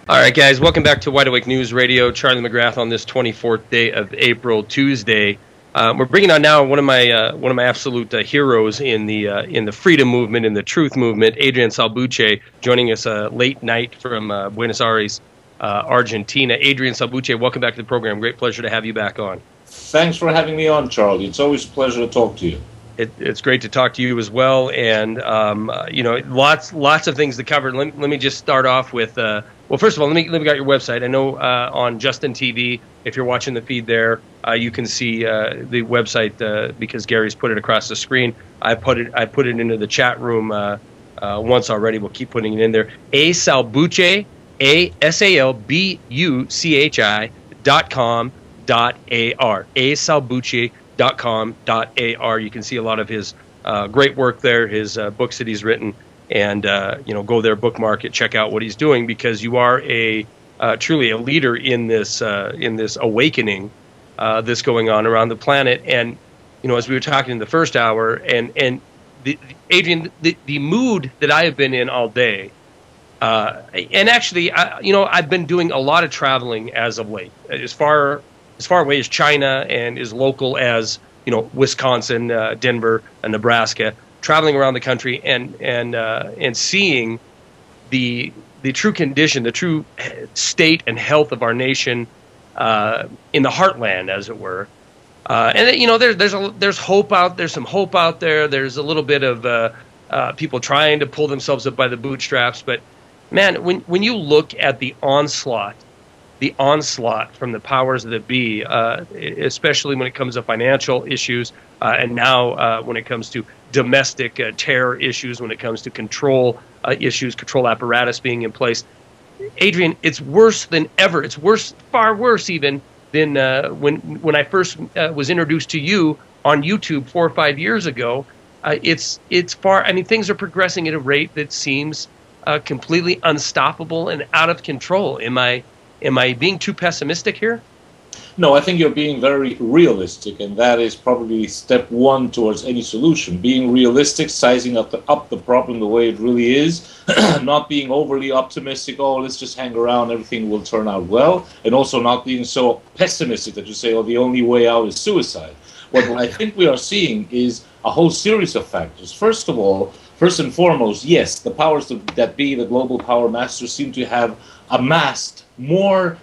All right, guys, welcome back to Wide Awake News Radio. Charlie McGrath on this 24th day of April, Tuesday. We're bringing on now one of my absolute heroes in the freedom movement, in the truth movement, Adrian Salbuchi, joining us late night from Buenos Aires, Argentina. Adrian Salbuchi, welcome back to the program. Great pleasure to have you back on. Thanks for having me on, Charlie. It's always a pleasure to talk to you. It's great to talk to you as well, and lots of things to cover. Let me just start off with. Well, first of all, let me get your website. I know on Justin TV, if you're watching the feed there, you can see the website because Gary's put it across the screen. I put it into the chat room once already. We'll keep putting it in there. Salbuchi, ASalbuchi.com.ar. Salbuchi.com.ar. You can see a lot of his great work there, his books that he's written. And go there, bookmark it, check out what he's doing, because you are truly a leader in this awakening that's going on around the planet. And as we were talking in the first hour, and Adrian, the mood that I have been in all day, and actually, I've been doing a lot of traveling as of late, as far away as China and as local as Wisconsin, Denver, and Nebraska. Traveling around the country and seeing the true condition, the true state and health of our nation in the heartland, as it were. There's hope out. There's some hope out there. There's a little bit of people trying to pull themselves up by the bootstraps. But man, when you look at the onslaught from the powers that be, especially when it comes to financial issues, and now when it comes to domestic terror issues, when it comes to control issues, control apparatus being in place. Adrian, it's worse than ever. It's worse, far worse even than when I first was introduced to you on YouTube 4 or 5 years ago. It's far. I mean, things are progressing at a rate that seems completely unstoppable and out of control. Am I being too pessimistic here? No, I think you're being very realistic, and that is probably step one towards any solution. Being realistic, sizing up the problem the way it really is, not being overly optimistic, let's just hang around, everything will turn out well, and also not being so pessimistic that you say, the only way out is suicide. What I think we are seeing is a whole series of factors. First and foremost, yes, the powers that be, the global power masters, seem to have amassed more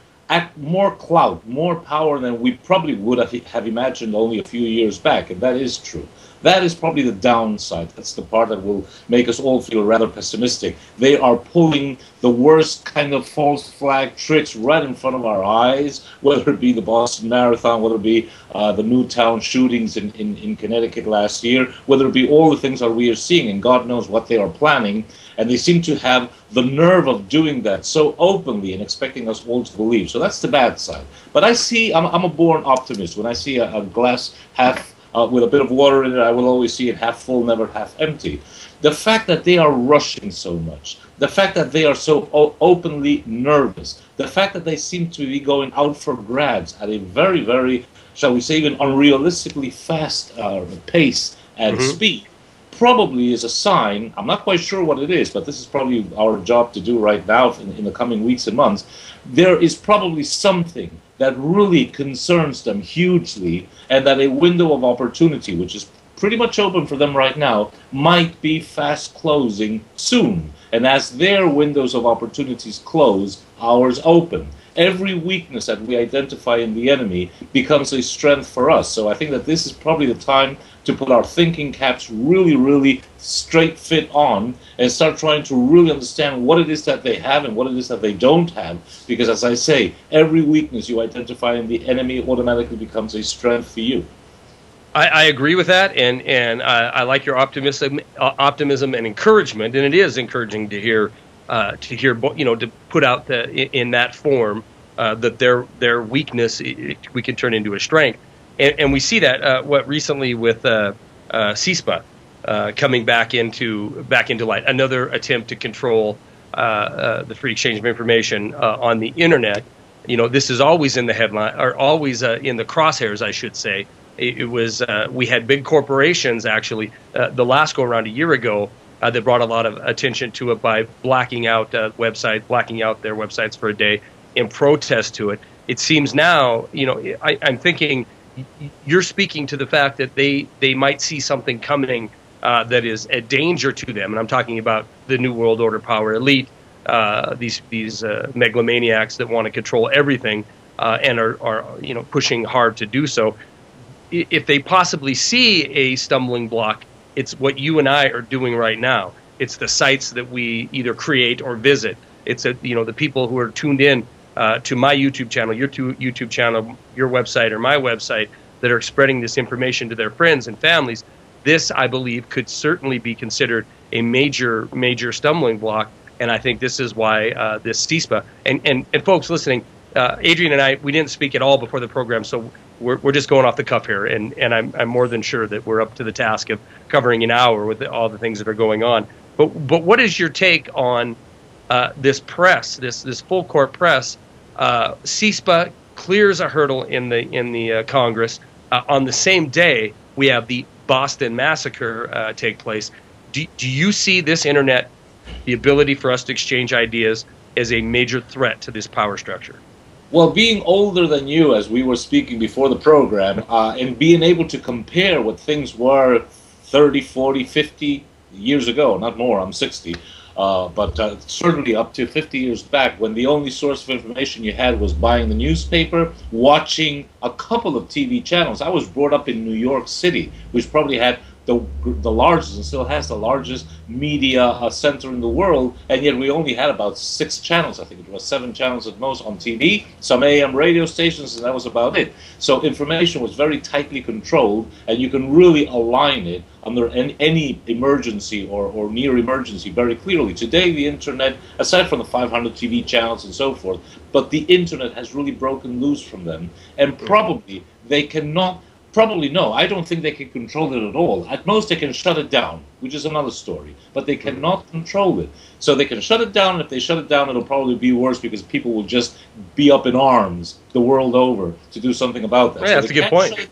clout, more power than we probably would have imagined only a few years back, and that is true. That is probably the downside. That's the part that will make us all feel rather pessimistic. They are pulling the worst kind of false flag tricks right in front of our eyes, whether it be the Boston Marathon, whether it be the Newtown shootings in Connecticut last year, whether it be all the things that we are seeing, and God knows what they are planning. And they seem to have the nerve of doing that so openly and expecting us all to believe. So that's the bad side. But I'm a born optimist. When I see a glass half with a bit of water in it, I will always see it half full, never half empty. The fact that they are rushing so much, the fact that they are so openly nervous, the fact that they seem to be going out for grabs at a very, very, shall we say, even unrealistically fast pace and speed, probably is a sign. I'm not quite sure what it is, but this is probably our job to do right now in the coming weeks and months. There is probably something that really concerns them hugely, and that a window of opportunity, which is pretty much open for them right now, might be fast closing soon. And as their windows of opportunities close, ours open. Every weakness that we identify in the enemy becomes a strength for us. So I think that this is probably the time to put our thinking caps really, really straight fit on and start trying to really understand what it is that they have and what it is that they don't have. Because as I say, every weakness you identify in the enemy automatically becomes a strength for you. I agree with that, and I like your optimism and encouragement, and it is encouraging to hear, to put out in that form that their weakness we can turn into a strength, and we see that recently with CISPA coming back into light, another attempt to control the free exchange of information on the internet. This is always in the headline, or always in the crosshairs, I should say. It was we had big corporations actually the last go around a year ago that brought a lot of attention to it by blacking out their websites for a day in protest to it. It seems now, I'm thinking you're speaking to the fact that they might see something coming that is a danger to them, and I'm talking about the New World Order power elite, these megalomaniacs that want to control everything and are pushing hard to do so. If they possibly see a stumbling block, it's what you and I are doing right now. It's the sites that we either create or visit. It's the people who are tuned in to my YouTube channel, your YouTube channel, your website, or my website that are spreading this information to their friends and families. This, I believe, could certainly be considered a major, major stumbling block. And I think this is why this CISPA and folks listening, Adrian and I, we didn't speak at all before the program, so we're just going off the cuff here, and I'm more than sure that we're up to the task of covering an hour with all the things that are going on. But what is your take on this press, this full court press? CISPA clears a hurdle in the Congress. On the same day, we have the Boston massacre take place. Do you see this internet, the ability for us to exchange ideas, as a major threat to this power structure? Well, being older than you, as we were speaking before the program, and being able to compare what things were 30, 40, 50 years ago, not more, I'm 60, but certainly up to 50 years back, when the only source of information you had was buying the newspaper, watching a couple of TV channels. I was brought up in New York City, which probably had the largest and still has the largest media center in the world, and yet we only had about 6 channels. I think it was 7 channels at most on TV, some AM radio stations, and that was about it. So information was very tightly controlled, and you can really align it under any emergency or near emergency very clearly. Today, the internet, aside from the 500 TV channels and so forth, but the internet has really broken loose from them, and probably they cannot. Probably no. I don't think they can control it at all. At most, they can shut it down, which is another story. But they cannot control it. So they can shut it down, and if they shut it down, it'll probably be worse because people will just be up in arms the world over to do something about that. Yeah, so that's a good point.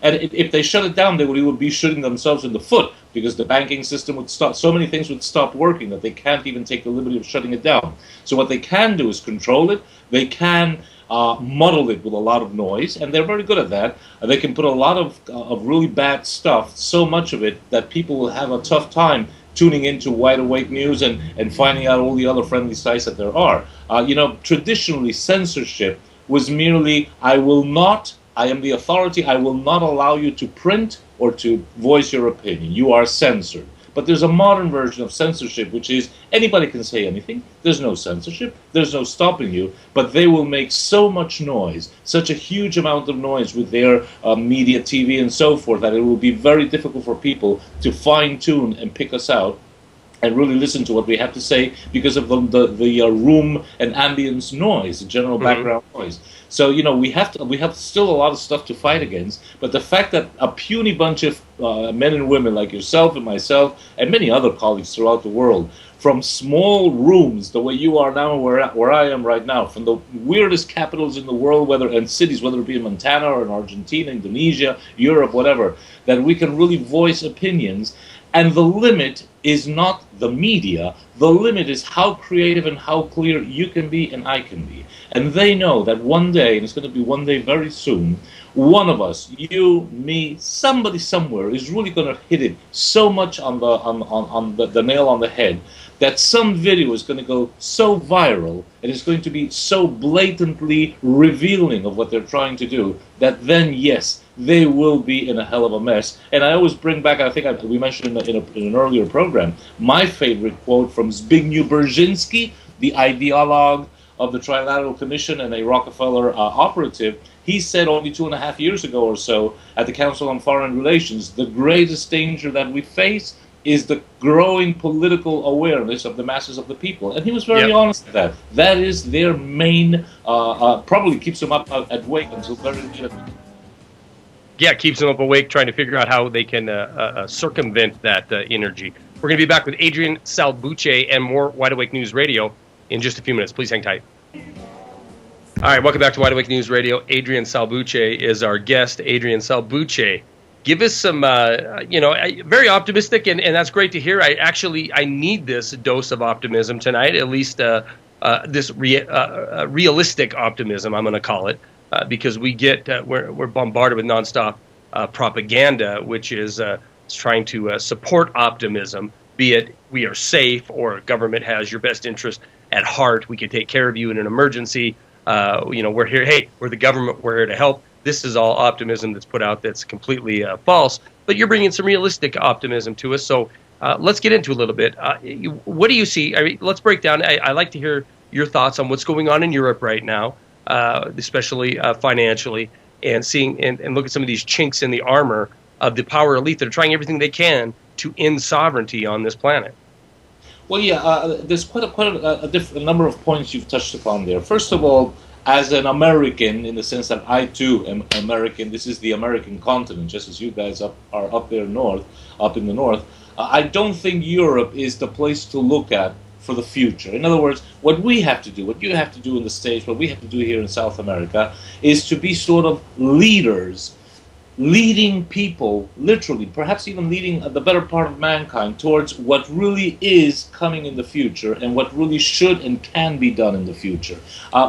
And if they shut it down, they would be shooting themselves in the foot because the banking system would stop. So many things would stop working that they can't even take the liberty of shutting it down. So what they can do is control it. They can muddle it with a lot of noise, and they're very good at that. They can put a lot of really bad stuff, so much of it that people will have a tough time tuning into Wide Awake News and finding out all the other friendly sites that there are. Traditionally, censorship was merely, I am the authority, I will not allow you to print or to voice your opinion. You are censored. But there's a modern version of censorship, which is anybody can say anything. There's no censorship. There's no stopping you. But they will make so much noise, such a huge amount of noise with their media, TV, and so forth, that it will be very difficult for people to fine-tune and pick us out and really listen to what we have to say because of the room and ambience noise, the general background noise. So we have still a lot of stuff to fight against. But the fact that a puny bunch of men and women like yourself and myself and many other colleagues throughout the world, from small rooms, the way you are now, where I am right now, from the weirdest capitals in the world, and cities, whether it be in Montana or in Argentina, Indonesia, Europe, whatever, that we can really voice opinions. And the limit is not the media. The limit is how creative and how clear you can be and I can be. And they know that one day, and it's going to be one day very soon, one of us, you, me, somebody somewhere, is really going to hit it so much on the nail on the head that some video is going to go so viral and it's going to be so blatantly revealing of what they're trying to do that then, yes, they will be in a hell of a mess. And I always bring back, I think we mentioned in an earlier program, my favorite quote from Zbigniew Brzezinski, the ideologue of the Trilateral Commission and a Rockefeller operative. He said only 2.5 years ago or so at the Council on Foreign Relations, the greatest danger that we face is the growing political awareness of the masses of the people. And he was very honest with that. That is their main, probably keeps them up at wake until very late. Yeah, keeps them up awake, trying to figure out how they can circumvent that energy. We're going to be back with Adrian Salbuchi and more Wide Awake News Radio in just a few minutes. Please hang tight. All right, welcome back to Wide Awake News Radio. Adrian Salbuchi is our guest. Adrian Salbuchi Give us some, very optimistic, and that's great to hear. I need this dose of optimism tonight, at least this realistic optimism, I'm going to call it, because we're bombarded with nonstop propaganda, which is trying to support optimism, be it we are safe or government has your best interest at heart. We can take care of you in an emergency. We're here. Hey, we're the government. We're here to help. This is all optimism that's put out that's completely false. But you're bringing some realistic optimism to us. So let's get into a little bit. What do you see? I mean, let's break down. I like to hear your thoughts on what's going on in Europe right now, especially financially, and seeing and look at some of these chinks in the armor of the power elite that are trying everything they can to end sovereignty on this planet. Well, yeah, there's quite a number of points you've touched upon there. First of all, as an American, in the sense that I too am American, this is the American continent, just as you guys are up in the north. I don't think Europe is the place to look at for the future. In other words, what we have to do, what you have to do in the States, what we have to do here in South America, is to be sort of leaders, leading people, literally, perhaps even leading the better part of mankind towards what really is coming in the future and what really should and can be done in the future.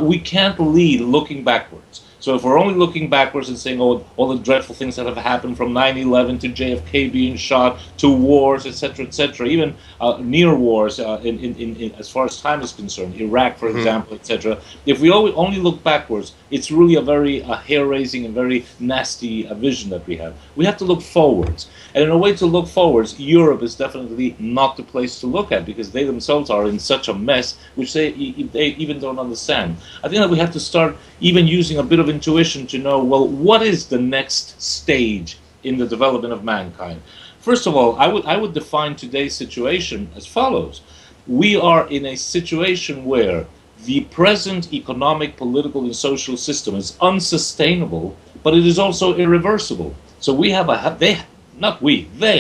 We can't lead looking backwards. So if we're only looking backwards and saying, oh, all the dreadful things that have happened from 9/11 to JFK being shot to wars, etc., even near wars in as far as time is concerned, Iraq, for example, etc. If we only look backwards, it's really a very hair-raising and very nasty vision that we have. We have to look forwards. And in a way to look forwards, Europe is definitely not the place to look at because they themselves are in such a mess, which they even don't understand. I think that we have to start even using a bit of intuition to know, well, what is the next stage in the development of mankind? First of all, I would define today's situation as follows. We are in a situation where the present economic, political, and social system is unsustainable, but it is also irreversible. So we have they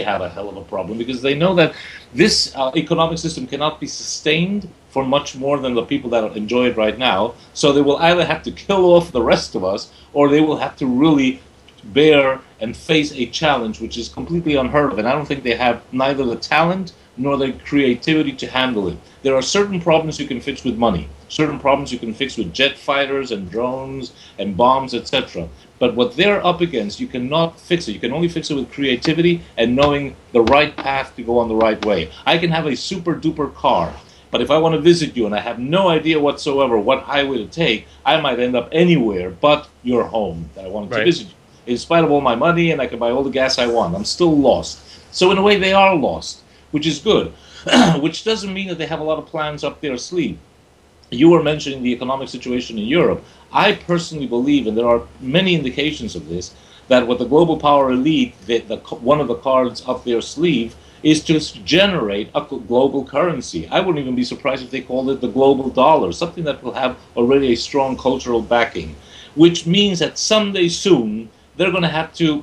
have a hell of a problem because they know that this economic system cannot be sustained for much more than the people that enjoy it right now. So they will either have to kill off the rest of us, or they will have to really bear and face a challenge which is completely unheard of. And I don't think they have neither the talent nor the creativity to handle it. There are certain problems you can fix with money, certain problems you can fix with jet fighters and drones and bombs, etc. But what they're up against, you cannot fix it. You can only fix it with creativity and knowing the right path to go on the right way. I can have a super duper car, but if I want to visit you and I have no idea whatsoever what highway to take, I might end up anywhere but your home that I wanted to visit you. In spite of all my money and I can buy all the gas I want, I'm still lost. So in a way they are lost, which is good, which doesn't mean that they have a lot of plans up their sleeve. You were mentioning the economic situation in Europe. I personally believe, and there are many indications of this, that what the global power elite, one of the cards up their sleeve, is to generate a global currency. I wouldn't even be surprised if they called it the global dollar, something that will have already a strong cultural backing, which means that someday soon they're going to have to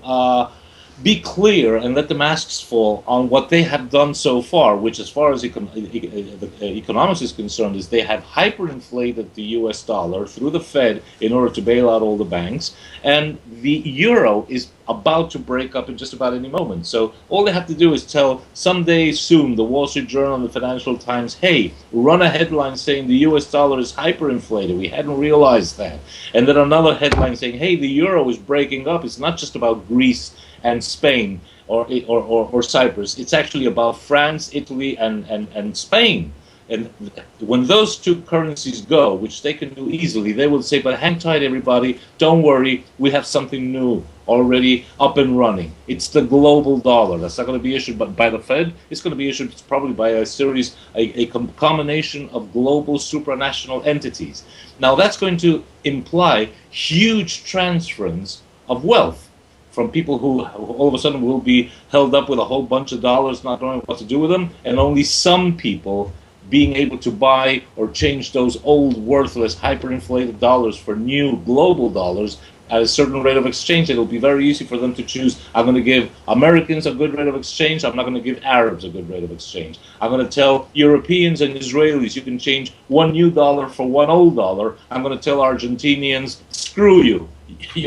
be clear and let the masks fall on what they have done so far, which as far as economics is concerned is they have hyperinflated the US dollar through the Fed in order to bail out all the banks, and the euro is about to break up in just about any moment. So all they have to do is tell someday soon the Wall Street Journal and the Financial Times, hey, run a headline saying the US dollar is hyperinflated. We hadn't realized that. And then another headline saying, hey, the euro is breaking up. It's not just about Greece and Spain or Cyprus. It's actually about France, Italy, and Spain. And when those two currencies go, which they can do easily, they will say, but hang tight, everybody. Don't worry. We have something new already up and running. It's the global dollar. That's not going to be issued by the Fed. It's going to be issued probably by a combination of global supranational entities. Now, that's going to imply huge transference of wealth from people who all of a sudden will be held up with a whole bunch of dollars, not knowing what to do with them, and only some people being able to buy or change those old worthless hyperinflated dollars for new global dollars, at a certain rate of exchange, it'll be very easy for them to choose, I'm going to give Americans a good rate of exchange, I'm not going to give Arabs a good rate of exchange. I'm going to tell Europeans and Israelis, you can change one new dollar for one old dollar. I'm going to tell Argentinians, screw you.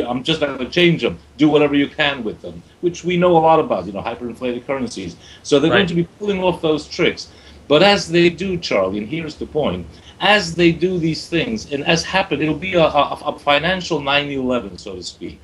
I'm just not going to change them. Do whatever you can with them, which we know a lot about, hyperinflated currencies. So they're going to be pulling off those tricks. But as they do, Charlie, and here's the point, as they do these things, and as happened, it'll be a financial 9/11, so to speak,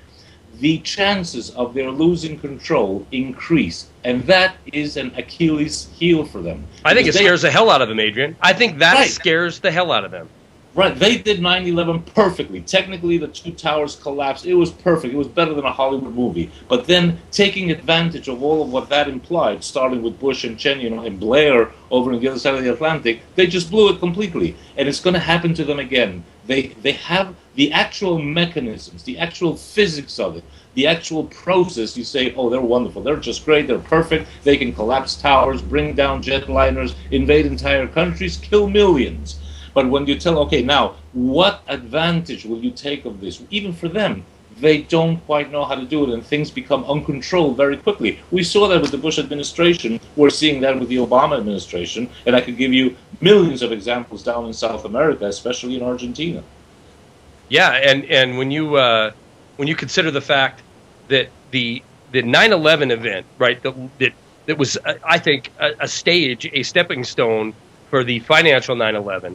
the chances of their losing control increase. And that is an Achilles heel for them. I think it scares the hell out of them, Adrian. I think that scares the hell out of them. Right, they did 9/11 perfectly. Technically, the two towers collapsed. It was perfect. It was better than a Hollywood movie. But then, taking advantage of all of what that implied, starting with Bush and Cheney, and Blair over on the other side of the Atlantic, they just blew it completely. And it's going to happen to them again. They have the actual mechanisms, the actual physics of it, the actual process. You say, oh, they're wonderful. They're just great. They're perfect. They can collapse towers, bring down jetliners, invade entire countries, kill millions. But when you tell, okay, now, what advantage will you take of this? Even for them, they don't quite know how to do it, and things become uncontrolled very quickly. We saw that with the Bush administration. We're seeing that with the Obama administration, and I could give you millions of examples down in South America, especially in Argentina. Yeah, and when you consider the fact that the 9/11 event, right, that was, I think, a stage, a stepping stone for the financial 9/11.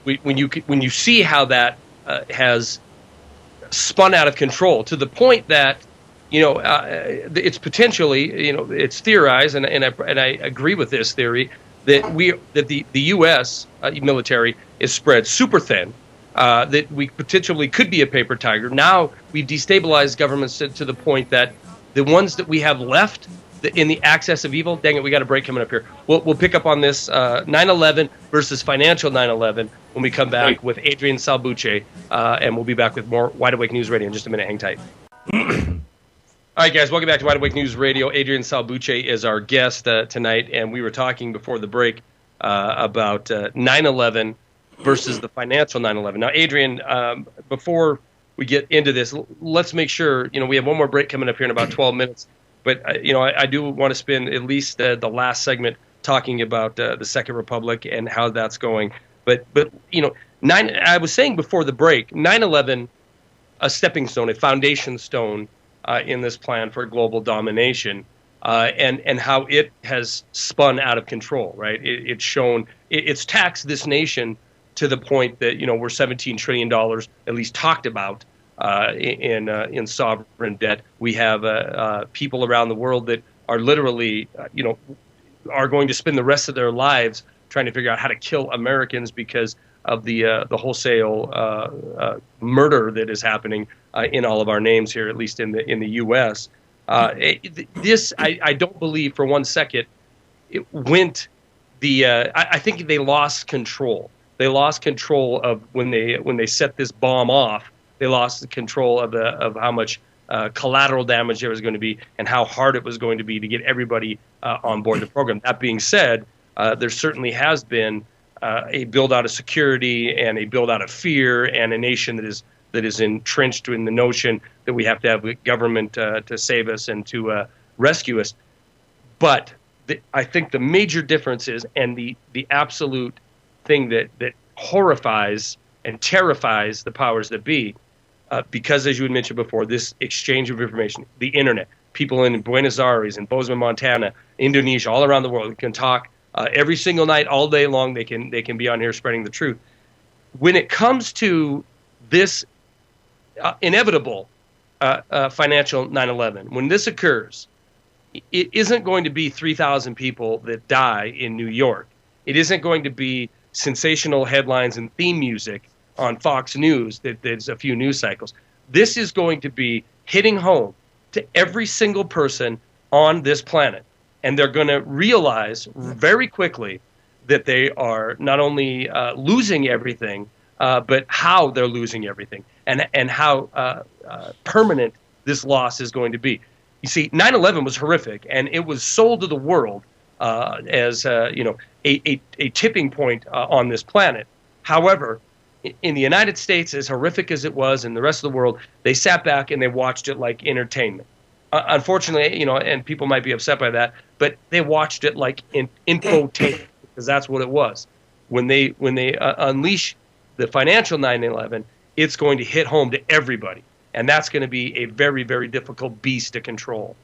When you see how that has spun out of control to the point that it's potentially it's theorized, and I agree with this theory that the U.S. Military is spread super thin, that we potentially could be a paper tiger. Now we've destabilized governments to the point that the ones that we have left in the axis of evil, dang it, we got a break coming up here. We'll pick up on this 9/11 versus financial 9/11 when we come back with Adrian Salbuchi, and we'll be back with more Wide Awake News Radio in just a minute. Hang tight. All right, guys, welcome back to Wide Awake News Radio. Adrian Salbuchi is our guest tonight, and we were talking before the break about 9/11 versus the financial 9/11. Now, Adrian, before we get into this, let's make sure, we have one more break coming up here in about 12 minutes. But, I do want to spend at least the last segment talking about the Second Republic and how that's going. But I was saying before the break, 9/11, a stepping stone, a foundation stone in this plan for global domination, and how it has spun out of control, right? It's taxed this nation to the point that, we're $17 trillion at least talked about in sovereign debt. We have people around the world that are literally, are going to spend the rest of their lives trying to figure out how to kill Americans because of the wholesale murder that is happening in all of our names here, at least in the U.S. I don't believe for one second it went I think they lost control. They lost control of when they set this bomb off. They lost control of how much collateral damage there was going to be and how hard it was going to be to get everybody on board the program. That being said, there certainly has been a build-out of security and a build-out of fear, and a nation that is entrenched in the notion that we have to have a government to save us and to rescue us. But I think the major difference is, and the absolute thing that horrifies and terrifies the powers that be, because, as you had mentioned before, this exchange of information, the internet, people in Buenos Aires and Bozeman, Montana, Indonesia, all around the world can talk every single night, all day long. They can be on here spreading the truth. When it comes to this inevitable financial 9/11, when this occurs, it isn't going to be 3,000 people that die in New York. It isn't going to be sensational headlines and theme music on Fox News that there's a few news cycles. This is going to be hitting home to every single person on this planet. And they're going to realize very quickly that they are not only losing everything, but how they're losing everything, and how permanent this loss is going to be. You see, 9/11 was horrific, and it was sold to the world as a tipping point on this planet. However, in the United States, as horrific as it was, in the rest of the world, they sat back and they watched it like entertainment. Unfortunately, and people might be upset by that, but they watched it like infotainment, because that's what it was. When they unleash the financial 9/11, it's going to hit home to everybody, and that's going to be a very, very difficult beast to control.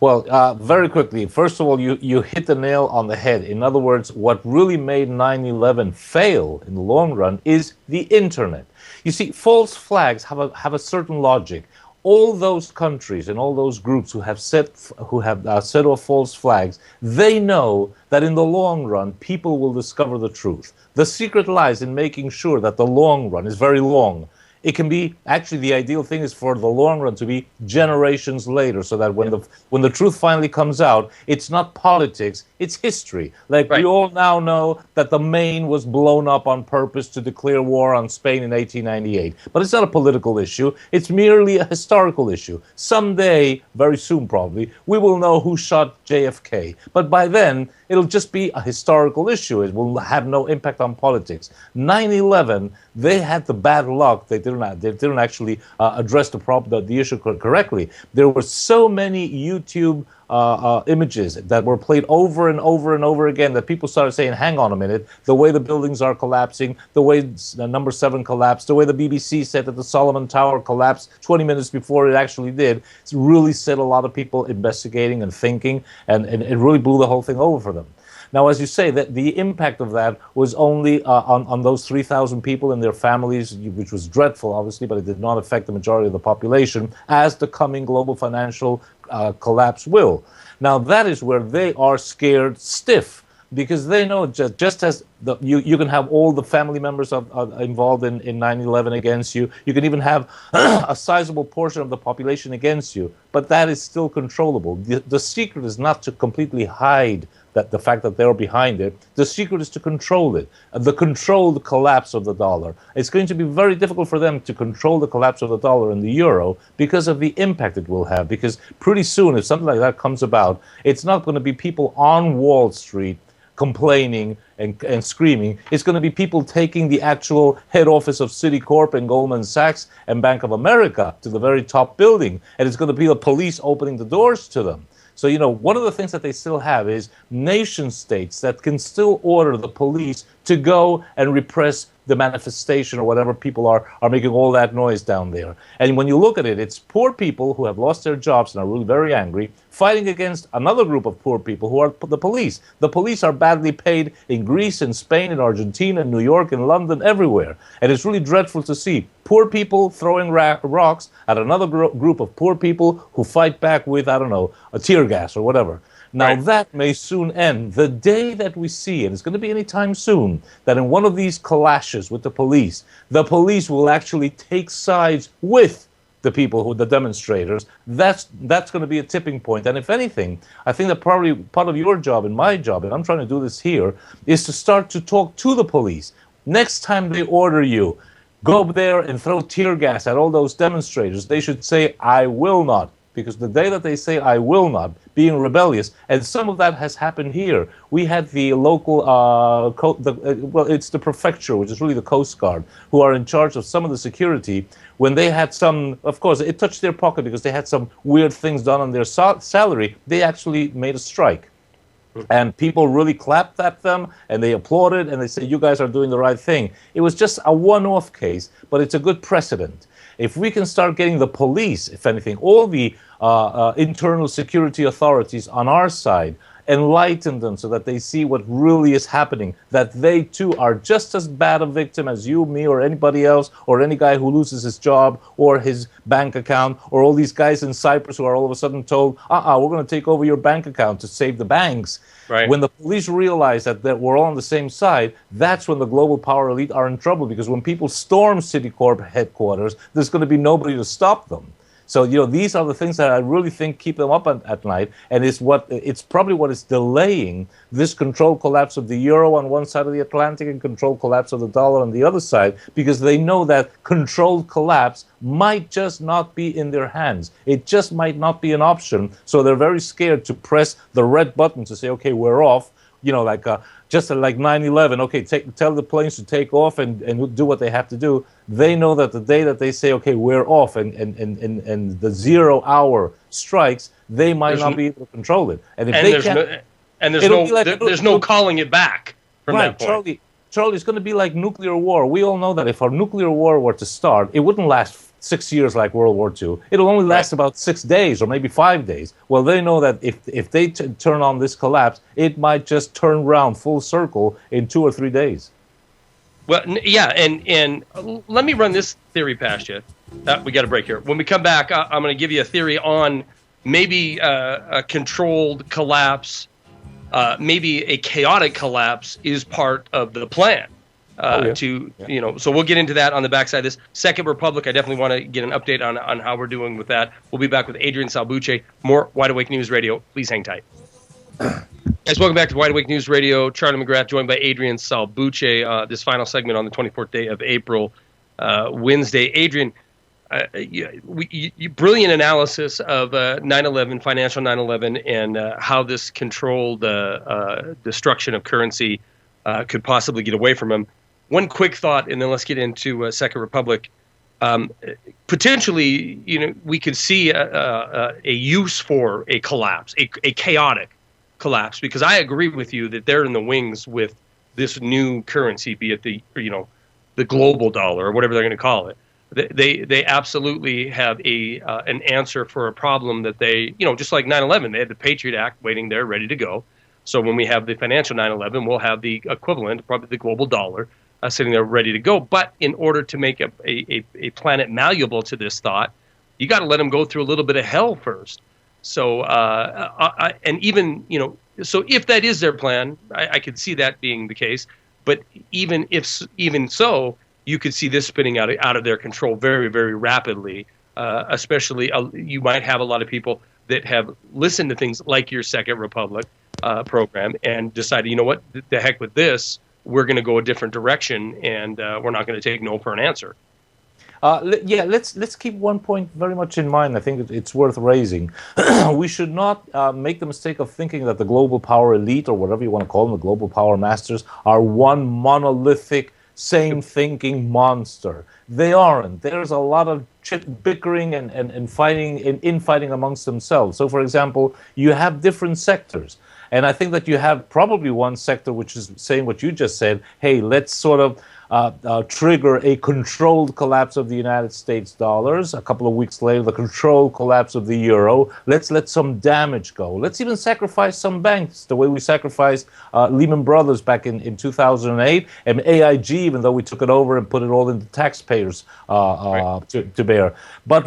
Well, very quickly, first of all, you hit the nail on the head. In other words, what really made 9/11 fail in the long run is the internet. You see, false flags have a certain logic. All those countries and all those groups who have set off false flags, they know that in the long run, people will discover the truth. The secret lies in making sure that the long run is very long. It can be, actually, the ideal thing is for the long run to be generations later, so that when the truth finally comes out, it's not politics, it's history. Like, we all now know that the Maine was blown up on purpose to declare war on Spain in 1898. But it's not a political issue, it's merely a historical issue. Someday, very soon probably, we will know who shot JFK. But by then, it'll just be a historical issue. It will have no impact on politics. 9/11, they had the bad luck. They didn't actually address the issue correctly. There were so many YouTube images that were played over and over and over again that people started saying, hang on a minute, the way the buildings are collapsing, the way number 7 collapsed, the way the BBC said that the Solomon Tower collapsed 20 minutes before it actually did, it's really set a lot of people investigating and thinking, and it really blew the whole thing over for them. Now, as you say, that the impact of that was only on those 3,000 people and their families, which was dreadful, obviously, but it did not affect the majority of the population, as the coming global financial collapse will. Now, that is where they are scared stiff, because they know just as you can have all the family members involved in 9/11 against you, you can even have a sizable portion of the population against you, but that is still controllable. The secret is not to completely hide the fact that they're behind it. The secret is to control it, the controlled collapse of the dollar. It's going to be very difficult for them to control the collapse of the dollar and the euro because of the impact it will have, because pretty soon, if something like that comes about, it's not going to be people on Wall Street complaining and screaming. It's going to be people taking the actual head office of Citicorp and Goldman Sachs and Bank of America to the very top building, and it's going to be the police opening the doors to them. So, one of the things that they still have is nation states that can still order the police to go and repress the manifestation or whatever people are making all that noise down there. And when you look at it, it's poor people who have lost their jobs and are really very angry, fighting against another group of poor people who are the police. The police are badly paid in Greece and Spain and Argentina and New York and London, everywhere. And it's really dreadful to see poor people throwing rocks at another group of poor people who fight back with, I don't know, a tear gas or whatever. Now, that may soon end. The day that we see, and it's going to be any time soon, that in one of these clashes with the police will actually take sides with the people, the demonstrators. That's going to be a tipping point. And if anything, I think that probably part of your job and my job, and I'm trying to do this here, is to start to talk to the police. Next time they order you, go up there and throw tear gas at all those demonstrators, they should say, I will not. Because the day that they say, I will not, being rebellious, and some of that has happened here. We had the local, it's the prefecture, which is really the Coast Guard, who are in charge of some of the security. When they had some, of course, it touched their pocket because they had some weird things done on their salary, they actually made a strike. And people really clapped at them, and they applauded, and they said, you guys are doing the right thing. It was just a one-off case, but it's a good precedent. If we can start getting the police, if anything, all the internal security authorities on our side, enlighten them so that they see what really is happening, that they too are just as bad a victim as you, me, or anybody else, or any guy who loses his job or his bank account, or all these guys in Cyprus who are all of a sudden told, we're going to take over your bank account to save the banks. Right. When the police realize that we're all on the same side, that's when the global power elite are in trouble, because when people storm Citicorp headquarters, there's going to be nobody to stop them. So, these are the things that I really think keep them up at night, and it's probably what is delaying this controlled collapse of the euro on one side of the Atlantic and controlled collapse of the dollar on the other side, because they know that controlled collapse might just not be in their hands. It just might not be an option, so they're very scared to press the red button to say, okay, we're off. just like 9/11, okay, tell the planes to take off and do what they have to do. They know that the day that they say, okay, we're off, and the 0 hour strikes, they might not be able to control it. And if they can't, there's no calling it back from that point. Charlie, it's going to be like nuclear war. We all know that if our nuclear war were to start, it wouldn't last 6 years like World War II. It'll only last about 6 days or maybe 5 days. Well, they know that if they turn on this collapse, it might just turn around full circle in 2 or 3 days. Well, yeah, and let me run this theory past you. We got a break here. When we come back, I'm going to give you a theory on maybe a controlled collapse, maybe a chaotic collapse is part of the plan. So we'll get into that on the backside of this. Second Republic, I definitely want to get an update on how we're doing with that. We'll be back with Adrian Salbuchi. More Wide Awake News Radio. Please hang tight. Guys, welcome back to Wide Awake News Radio. Charlie McGrath joined by Adrian Salbuchi. This final segment on the 24th day of April, Wednesday. Adrian, brilliant analysis of 9/11, financial 9/11, and how this controlled destruction of currency could possibly get away from him. One quick thought, and then let's get into Second Republic. Potentially, we could see a use for a collapse, a chaotic collapse, because I agree with you that they're in the wings with this new currency, be it the global dollar or whatever they're going to call it. They absolutely have an answer for a problem that they, just like 9/11, they had the Patriot Act waiting there, ready to go. So when we have the financial 9/11, we'll have the equivalent, probably the global dollar, sitting there ready to go. But in order to make a planet malleable to this thought, you got to let them go through a little bit of hell first. So and even so if that is their plan, I could see that being the case. But even so, you could see this spinning out of their control very, very rapidly. Especially, you might have a lot of people that have listened to things like your Second Republic program and decided, you know what, the heck with this, we're going to go a different direction, and we're not going to take no for an answer. Let's keep one point very much in mind. I think it's worth raising. We should not make the mistake of thinking that the global power elite, or whatever you want to call them, the global power masters, are one monolithic, same-thinking monster. They aren't. There's a lot of bickering and fighting, infighting amongst themselves. So, for example, you have different sectors. And I think that you have probably one sector which is saying what you just said, hey, let's sort of trigger a controlled collapse of the United States dollars. A couple of weeks later, the controlled collapse of the euro. Let's let some damage go. Let's even sacrifice some banks, the way we sacrificed Lehman Brothers back in 2008, and AIG, even though we took it over and put it all into taxpayers to bear. But,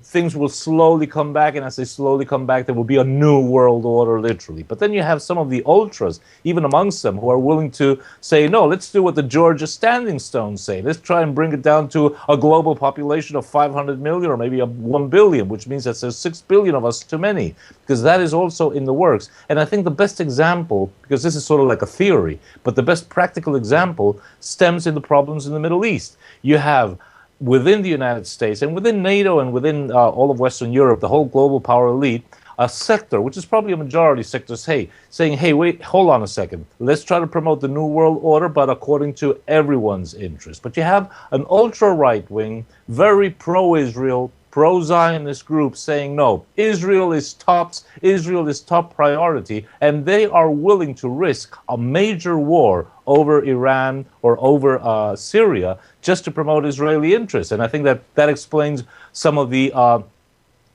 things will slowly come back, and as they slowly come back, there will be a new world order, literally. But then you have some of the ultras, even amongst them, who are willing to say, no, let's do what the Georgia Standing Stones say. Let's try and bring it down to a global population of 500 million or maybe 1 billion, which means that there's 6 billion of us too many, because that is also in the works. And I think the best example, because this is sort of like a theory, but the best practical example stems in the problems in the Middle East. You have within the United States and within NATO and within all of Western Europe, the whole global power elite, a sector, which is probably a majority sector, saying, hey, wait, hold on a second. Let's try to promote the New World Order, but according to everyone's interest. But you have an ultra-right-wing, very pro-Israel, pro-Zionist group saying, no, Israel is top priority, and they are willing to risk a major war over Iran or over Syria just to promote Israeli interests. And I think that explains some of the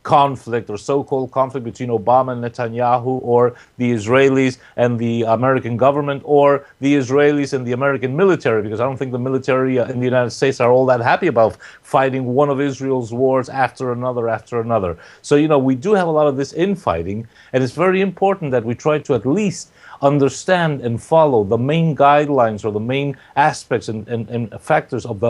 conflict or so-called conflict between Obama and Netanyahu, or the Israelis and the American government, or the Israelis and the American military, because I don't think the military in the United States are all that happy about fighting one of Israel's wars after another. So, we do have a lot of this infighting, and it's very important that we try to at least understand and follow the main guidelines or the main aspects and factors of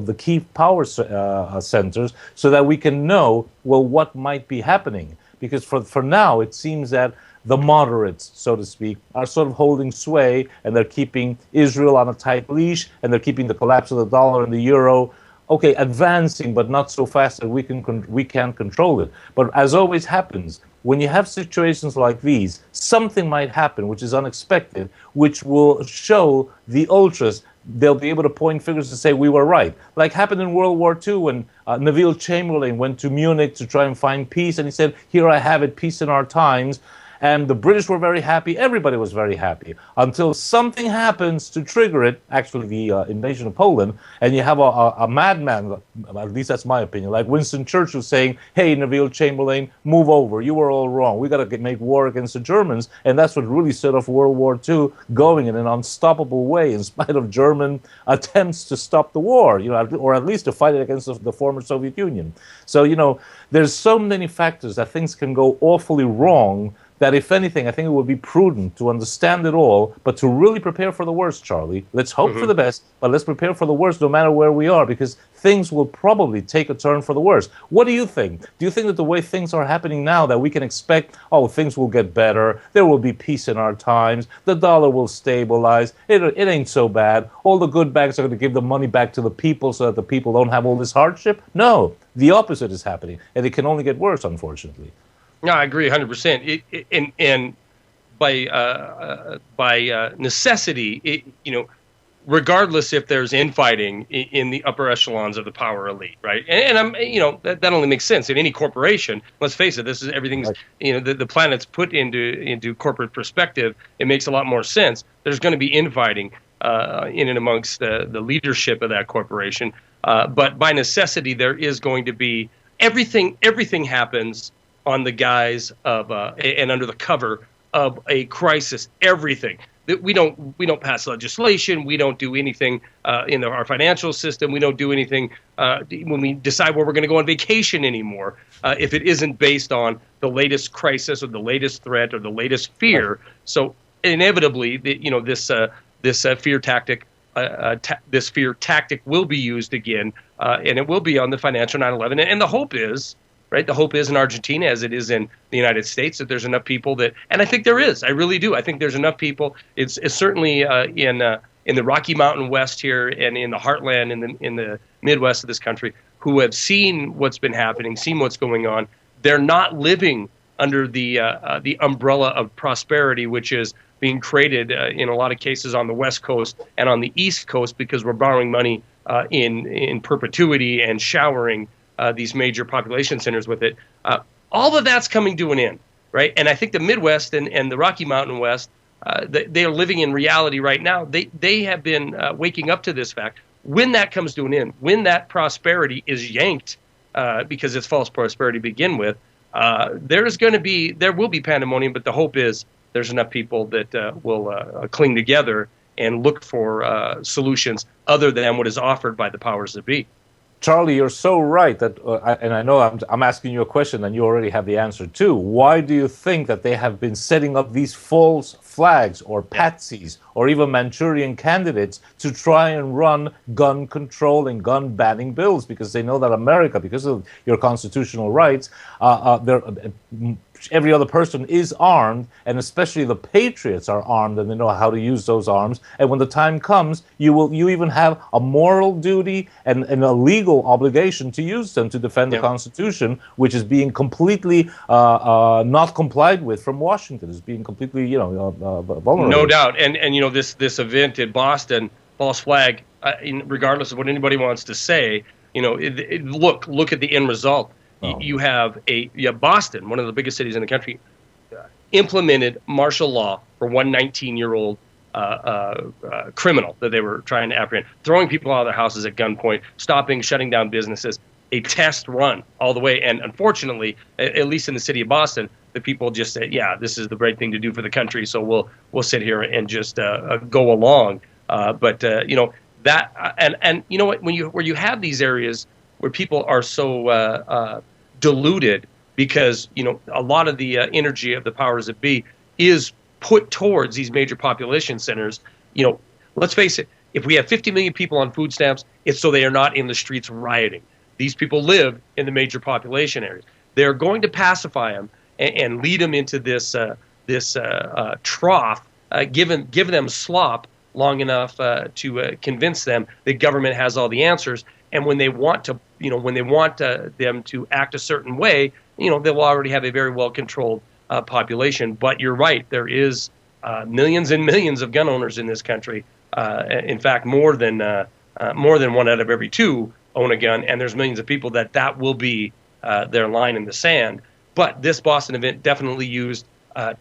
the key power centers, so that we can know, well, what might be happening. Because for now, it seems that the moderates, so to speak, are sort of holding sway, and they're keeping Israel on a tight leash, and they're keeping the collapse of the dollar and the euro okay, advancing, but not so fast that we can't control it. But as always happens, when you have situations like these, something might happen which is unexpected, which will show the ultras. They'll be able to point fingers and say we were right, like happened in World War II when Neville Chamberlain went to Munich to try and find peace, and he said, "Here I have it, peace in our times." And the British were very happy. Everybody was very happy until something happens to trigger it, actually the invasion of Poland, and you have a madman, at least that's my opinion, like Winston Churchill saying, "Hey, Neville Chamberlain, move over. You were all wrong. We got to make war against the Germans." And that's what really set off World War II going in an unstoppable way in spite of German attempts to stop the war, or at least to fight it against the former Soviet Union. So, there's so many factors that things can go awfully wrong that, if anything, I think it would be prudent to understand it all, but to really prepare for the worst, Charlie. Let's hope for the best, but let's prepare for the worst no matter where we are, because things will probably take a turn for the worse. What do you think? Do you think that the way things are happening now, that we can expect, things will get better, there will be peace in our times, the dollar will stabilize, it ain't so bad, all the good banks are going to give the money back to the people so that the people don't have all this hardship? No, the opposite is happening, and it can only get worse, unfortunately. No, I agree 100%. And by necessity, regardless if there's infighting in the upper echelons of the power elite, right? And I'm, that only makes sense in any corporation. Let's face it, this is everything's, the planet's put into corporate perspective. It makes a lot more sense. There's going to be infighting in and amongst the leadership of that corporation, but by necessity, there is going to be everything happens on the guise of and under the cover of a crisis. Everything that we don't pass legislation, we don't do anything in our financial system, we don't do anything when we decide where we're going to go on vacation anymore if it isn't based on the latest crisis or the latest threat or the latest fear. So inevitably, this fear tactic. This fear tactic will be used again, and it will be on the financial 9/11. And the hope is, right? The hope is in Argentina, as it is in the United States, that there's enough people that, and I think there is. I really do. I think there's enough people. It's certainly in the Rocky Mountain West here, and in the heartland, in the Midwest of this country, who have seen what's been happening, seen what's going on. They're not living under the umbrella of prosperity, which is being created in a lot of cases on the West Coast and on the East Coast, because we're borrowing money in perpetuity and showering these major population centers with it. All of that's coming to an end, right? And I think the Midwest and the Rocky Mountain West, they are living in reality right now. They have been waking up to this fact. When that comes to an end, when that prosperity is yanked, because it's false prosperity to begin with, there will be pandemonium. But the hope is there's enough people that will cling together and look for solutions other than what is offered by the powers that be. Charlie, you're so right that, and I know I'm asking you a question and you already have the answer too. Why do you think that they have been setting up these false flags or patsies or even Manchurian candidates to try and run gun control and gun banning bills? Because they know that America, because of your constitutional rights, every other person is armed, and especially the patriots are armed, and they know how to use those arms. And when the time comes, you even have a moral duty and a legal obligation to use them to defend the Constitution, which is being completely not complied with from Washington. It's being completely, vulnerable. No doubt. And this event in Boston, false flag, regardless of what anybody wants to say, look at the end result. You have Boston, one of the biggest cities in the country, implemented martial law for one 19-year-old criminal that they were trying to apprehend, throwing people out of their houses at gunpoint, shutting down businesses, a test run all the way. And unfortunately, at least in the city of Boston, the people just said, yeah, this is the right thing to do for the country, so we'll sit here and just go along. But that, and you know what, where you have these areas where people are so deluded, because a lot of the energy of the powers that be is put towards these major population centers. Let's face it, if we have 50 million people on food stamps, it's so they are not in the streets rioting. These people live in the major population areas. They're going to pacify them and lead them into this trough, give them slop long enough to convince them that government has all the answers. And when they want to, them to act a certain way, they'll already have a very well controlled population. But you're right, there is millions and millions of gun owners in this country. In fact, more than 1 out of every 2 own a gun, and there's millions of people that will be their line in the sand. But this Boston event definitely used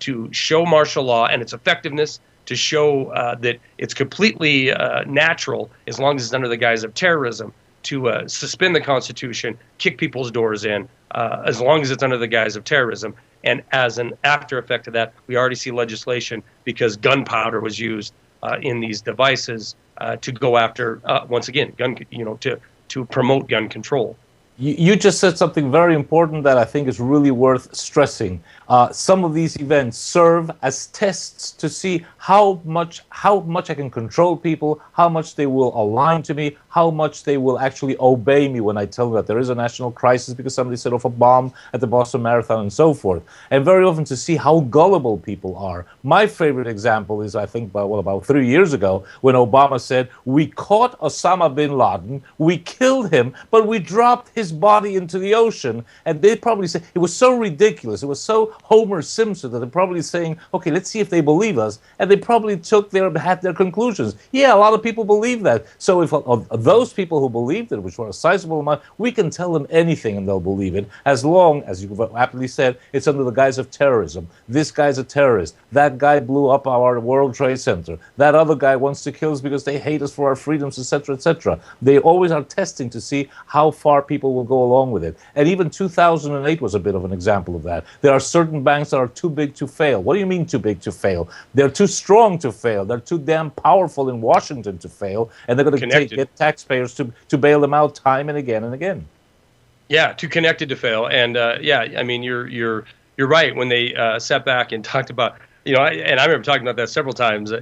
to show martial law and its effectiveness, to show that it's completely natural, as long as it's under the guise of terrorism, to suspend the Constitution, kick people's doors in, as long as it's under the guise of terrorism. And as an after effect of that, we already see legislation, because gunpowder was used in these devices to go after, once again, to promote gun control. You just said something very important that I think is really worth stressing. Some of these events serve as tests to see how much I can control people, how much they will align to me, how much they will actually obey me when I tell them that there is a national crisis because somebody set off a bomb at the Boston Marathon and so forth. And very often to see how gullible people are. My favorite example is, I think, about 3 years ago, when Obama said, "We caught Osama bin Laden, we killed him, but we dropped his body into the ocean." And they probably said it was so ridiculous, it was so Homer Simpson, that they're probably saying, okay, let's see if they believe us. And they probably had their conclusions. Yeah, a lot of people believe that. So if of those people who believed it, which were a sizable amount, we can tell them anything and they'll believe it, as long as, you aptly said, it's under the guise of terrorism. This guy's a terrorist. That guy blew up our World Trade Center. That other guy wants to kill us because they hate us for our freedoms, etc., etc. They always are testing to see how far people will go along with it. And even 2008 was a bit of an example of that. There are certain banks that are too big to fail. What do you mean too big to fail? They're too strong to fail. They're too damn powerful in Washington to fail, and they're going to get taxpayers to bail them out time and again and again. Yeah, too connected to fail. And I mean, you're right when they sat back and talked about, and I remember talking about that several times.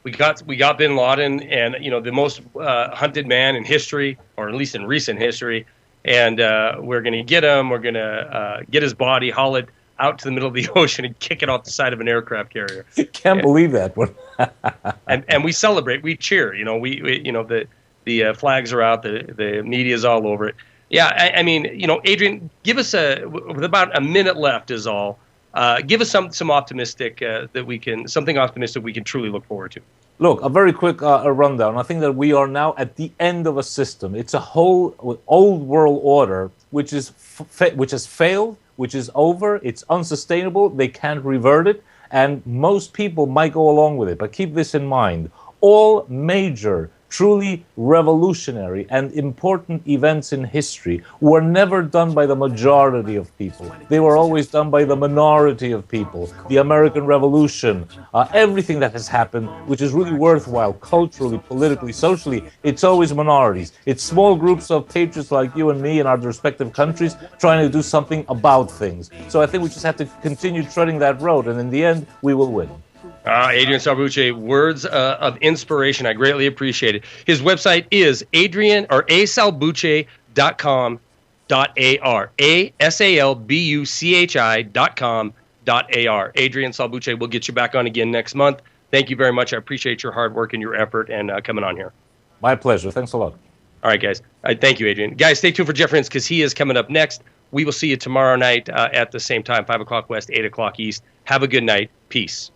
We got bin Laden, and the most hunted man in history, or at least in recent history, and we're going to get him. We're going to get his body, haul it out to the middle of the ocean, and kick it off the side of an aircraft carrier. Can't believe that one. and we celebrate, we cheer. The flags are out, the media's all over it. Yeah, I mean, Adrian, give us with about a minute left is all. Give us some optimistic something optimistic we can truly look forward to. Look, a very quick rundown. I think that we are now at the end of a system. It's a whole old world order which has failed, which is over. It's unsustainable. They can't revert it, and most people might go along with it. But keep this in mind: all major, truly revolutionary and important events in history were never done by the majority of people. They were always done by the minority of people. The American Revolution, everything that has happened, which is really worthwhile culturally, politically, socially, it's always minorities. It's small groups of patriots like you and me in our respective countries trying to do something about things. So I think we just have to continue treading that road, and in the end, we will win. Adrian Salbuchi, words of inspiration. I greatly appreciate it. His website is adrian.salbuchi.com.ar. ASALBUCHI.com.ar. Adrian Salbuchi, we'll get you back on again next month. Thank you very much. I appreciate your hard work and your effort and coming on here. My pleasure. Thanks a lot. All right, guys. Thank you, Adrian. Guys, stay tuned for Jeff Rins, because he is coming up next. We will see you tomorrow night at the same time, 5 o'clock West, 8 o'clock East. Have a good night. Peace.